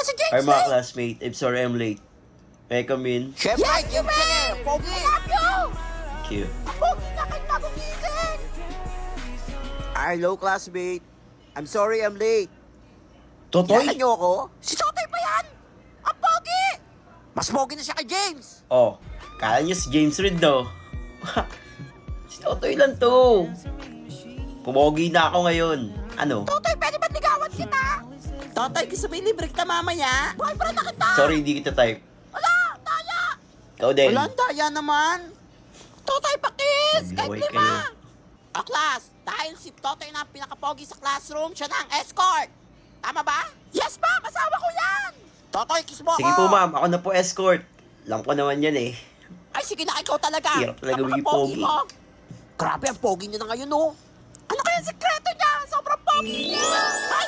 Wala si James Hi mga eh. classmate, I'm sorry I'm late. May I come in? Siyempre, yes, you may! Pogi! I love you! Thank you. Pogi na kayo bagong gising! Hello, classmate. I'm sorry I'm late. Totoy? Kilala niyo ako? Si Totoy pa yan! Ang pogi! Mas pogi na siya kay James. Oh, kala niyo si James Reid, no? Si Totoy lang to. Pumogi na ako ngayon. Ano? Totoy, pwede ba't ligawan kita? Totoy, gusto mo libre kita mamaya? Boyfriend na kita! Sorry, hindi kita type. Wala! Daya! Ikaw din. Wala, daya naman. Totoy, pakis! Kahit Mag-away lima! kayo. O class, dahil si Totoy na ang pinakapogi sa classroom, siya na ang escort. Tama ba? Yes, ma'am! Asawa ko yan! Totoy, kiss mo Sige ako! po ma'am, ako na po escort. Alam ko naman yan eh. Ay, sige na, ikaw talaga! Hirap talaga maging Napaka-pogi pogi. mo. Grabe, ang pogi niya na ngayon, oh. Ano kaya ang sikreto niya? Sobrang pogi niya! Ay!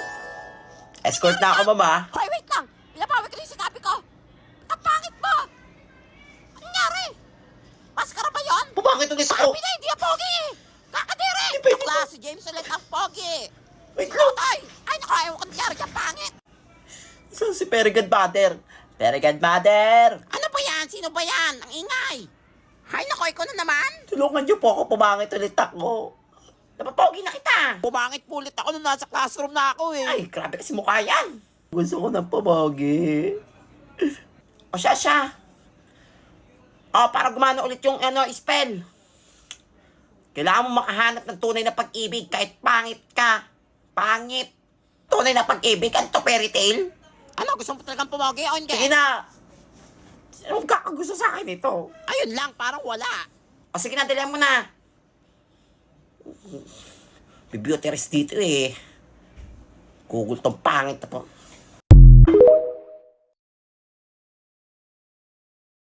Escort na ako ma'am ah. Hoy, wait lang! Pinapawi ko na yung sinabi ko! Ang pangit mo! Ano nangyari? Maskara ba yun? Pumakit ulit ako. Sabi na, hindi ang pogi! Kakadiri! Hindi pwede Bakla, si James ulit ang pogi! Wait lang. Totoy! Ay, naku, ayaw ko nangyari dyan, pangit! Saan si Very Godmother? Very Godmother! Ano ba yan? Sino ba yan? Ang ingay! Hay, naku, ikaw na naman! Tulungan niyo po ako, pumangit ulit ako. Napapogi na kita. Pumangit po ulit ako nung nasa classroom na ako eh! Ay, grabe kasi mukha yan. Gusto ko ng pumagi. O siya. O, para gumana ulit yung spell. Kailangan mo makahanap ng tunay na pag-ibig kahit pangit ka. Pangit. Tunay na pag-ibig. Ano to, fairy tale? Ano, gusto mo talagang pumogi o hindi? Sige na. Sino kakagusto sa akin ito? Ayun lang, parang wala. O sige na, dalihan mo na. May beauty rest dito eh. Google tong pangit na to.